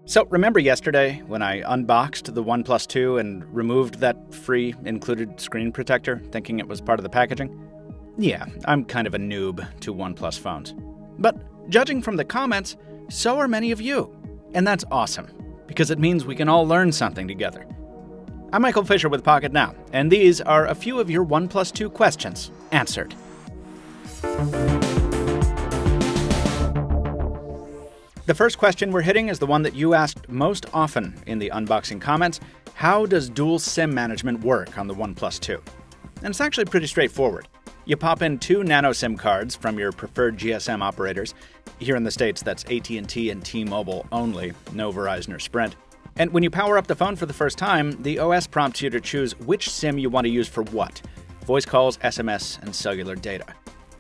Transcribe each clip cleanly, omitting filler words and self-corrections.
So remember yesterday when I unboxed the OnePlus 2 and removed that free included screen protector, thinking it was part of the packaging? Yeah, I'm kind of a noob to OnePlus phones. But judging from the comments, so are many of you. And that's awesome, because it means we can all learn something together. I'm Michael Fisher with Pocketnow, and these are a few of your OnePlus 2 questions answered. The first question we're hitting is the one that you asked most often in the unboxing comments. How does dual SIM management work on the OnePlus 2? And it's actually pretty straightforward. You pop in 2 nano SIM cards from your preferred GSM operators. Here in the States, that's AT&T and T-Mobile only, no Verizon or Sprint. And when you power up the phone for the first time, the OS prompts you to choose which SIM you want to use for what: voice calls, SMS, and cellular data.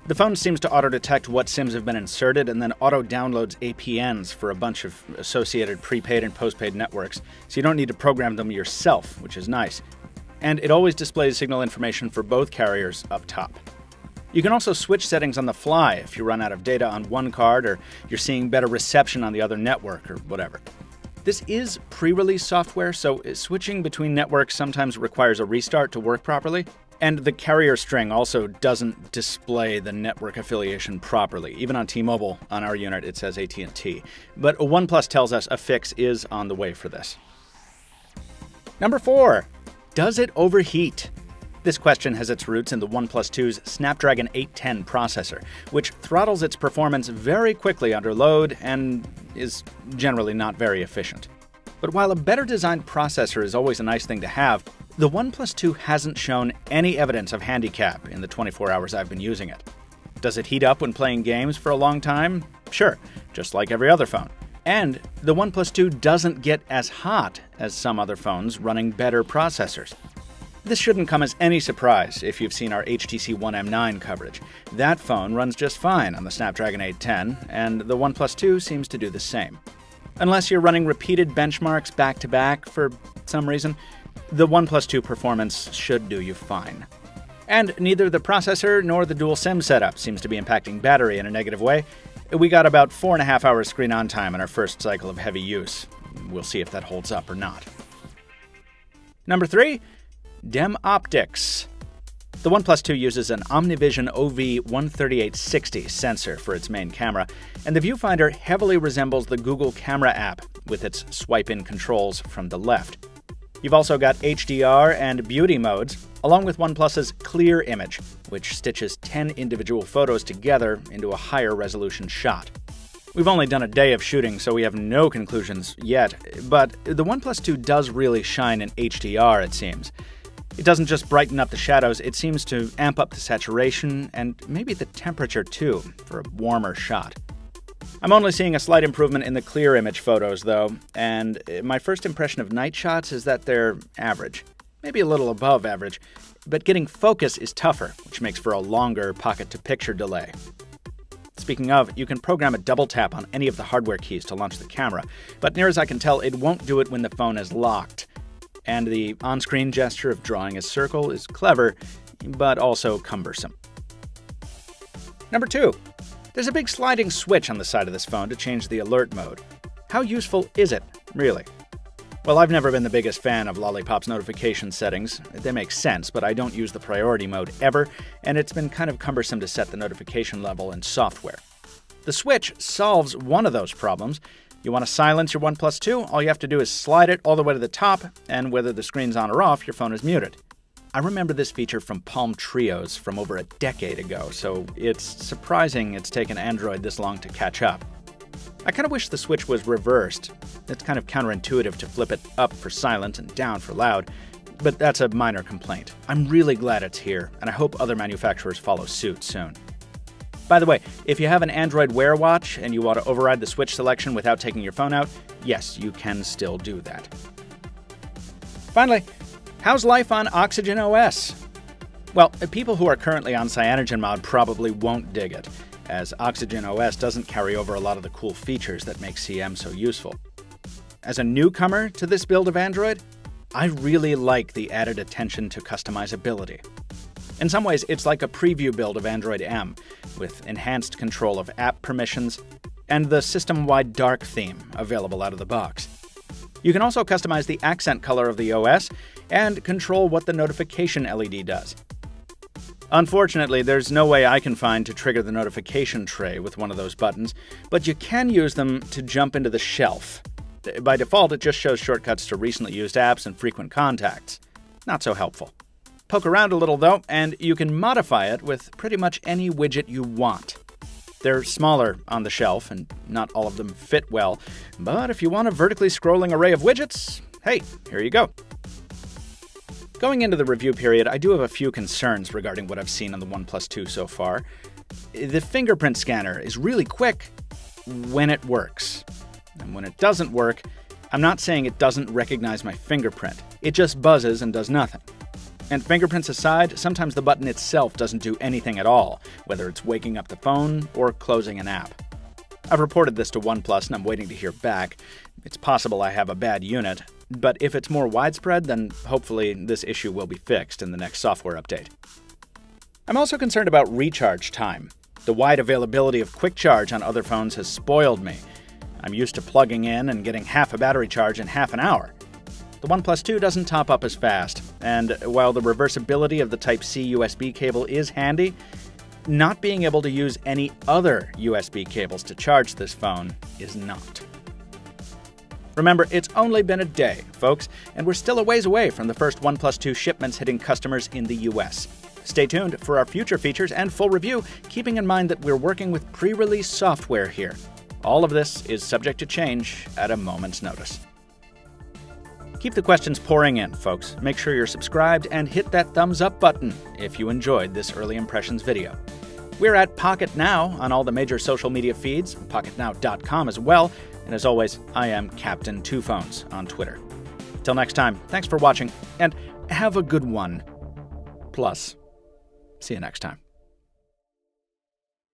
The phone seems to auto-detect what SIMs have been inserted and then auto-downloads APNs for a bunch of associated prepaid and postpaid networks, so you don't need to program them yourself, which is nice. And it always displays signal information for both carriers up top. You can also switch settings on the fly if you run out of data on one card or you're seeing better reception on the other network or whatever. This is pre-release software, so switching between networks sometimes requires a restart to work properly. And the carrier string also doesn't display the network affiliation properly. Even on T-Mobile, on our unit, it says AT&T. But OnePlus tells us a fix is on the way for this. Number 4. Does it overheat? This question has its roots in the OnePlus 2's Snapdragon 810 processor, which throttles its performance very quickly under load and is generally not very efficient. But while a better designed processor is always a nice thing to have, the OnePlus 2 hasn't shown any evidence of handicap in the 24 hours I've been using it. Does it heat up when playing games for a long time? Sure, just like every other phone. And the OnePlus 2 doesn't get as hot as some other phones running better processors. This shouldn't come as any surprise if you've seen our HTC One M9 coverage. That phone runs just fine on the Snapdragon 810, and the OnePlus 2 seems to do the same. Unless you're running repeated benchmarks back-to-back for some reason, the OnePlus 2 performance should do you fine. And neither the processor nor the dual SIM setup seems to be impacting battery in a negative way. We got about 4.5 hours screen on time in our first cycle of heavy use. We'll see if that holds up or not. Number 3. DEM optics. The OnePlus 2 uses an OmniVision OV13860 sensor for its main camera, and the viewfinder heavily resembles the Google Camera app with its swipe-in controls from the left. You've also got HDR and beauty modes, along with OnePlus's Clear image, which stitches 10 individual photos together into a higher resolution shot. We've only done a day of shooting, so we have no conclusions yet, but the OnePlus 2 does really shine in HDR, it seems. It doesn't just brighten up the shadows, it seems to amp up the saturation and maybe the temperature too, for a warmer shot. I'm only seeing a slight improvement in the clear image photos though, and my first impression of night shots is that they're average. Maybe a little above average, but getting focus is tougher, which makes for a longer pocket-to-picture delay. Speaking of, you can program a double tap on any of the hardware keys to launch the camera, but near as I can tell, it won't do it when the phone is locked. And the on-screen gesture of drawing a circle is clever, but also cumbersome. Number 2. There's a big sliding switch on the side of this phone to change the alert mode. How useful is it, really? Well, I've never been the biggest fan of Lollipop's notification settings. They make sense, but I don't use the priority mode ever, and it's been kind of cumbersome to set the notification level in software. The switch solves one of those problems. You want to silence your OnePlus 2? All you have to do is slide it all the way to the top, and whether the screen's on or off, your phone is muted. I remember this feature from Palm Trios from over a decade ago, so it's surprising it's taken Android this long to catch up. I kind of wish the switch was reversed. It's kind of counterintuitive to flip it up for silent and down for loud, but that's a minor complaint. I'm really glad it's here, and I hope other manufacturers follow suit soon. By the way, if you have an Android Wear watch and you want to override the switch selection without taking your phone out, yes, you can still do that. Finally, how's life on Oxygen OS? Well, people who are currently on CyanogenMod probably won't dig it, as Oxygen OS doesn't carry over a lot of the cool features that make CM so useful. As a newcomer to this build of Android, I really like the added attention to customizability. In some ways, it's like a preview build of Android M, with enhanced control of app permissions and the system-wide dark theme available out of the box. You can also customize the accent color of the OS and control what the notification LED does. Unfortunately, there's no way I can find to trigger the notification tray with one of those buttons, but you can use them to jump into the shelf. By default, it just shows shortcuts to recently used apps and frequent contacts. Not so helpful. Poke around a little, though, and you can modify it with pretty much any widget you want. They're smaller on the shelf, and not all of them fit well, but if you want a vertically scrolling array of widgets, hey, here you go. Going into the review period, I do have a few concerns regarding what I've seen on the OnePlus 2 so far. The fingerprint scanner is really quick when it works. And when it doesn't work, I'm not saying it doesn't recognize my fingerprint. It just buzzes and does nothing. And fingerprints aside, sometimes the button itself doesn't do anything at all, whether it's waking up the phone or closing an app. I've reported this to OnePlus and I'm waiting to hear back. It's possible I have a bad unit, but if it's more widespread, then hopefully this issue will be fixed in the next software update. I'm also concerned about recharge time. The wide availability of quick charge on other phones has spoiled me. I'm used to plugging in and getting half a battery charge in half an hour. The OnePlus 2 doesn't top up as fast, and while the reversibility of the Type-C USB cable is handy, not being able to use any other USB cables to charge this phone is not. Remember, it's only been a day, folks, and we're still a ways away from the first OnePlus 2 shipments hitting customers in the US. Stay tuned for our future features and full review, keeping in mind that we're working with pre-release software here. All of this is subject to change at a moment's notice. Keep the questions pouring in, folks. Make sure you're subscribed and hit that thumbs up button if you enjoyed this early impressions video. We're at Pocketnow on all the major social media feeds, Pocketnow.com as well, and as always, I am Captain Two Phones on Twitter. Till next time, thanks for watching, and have a good one. Plus, see you next time.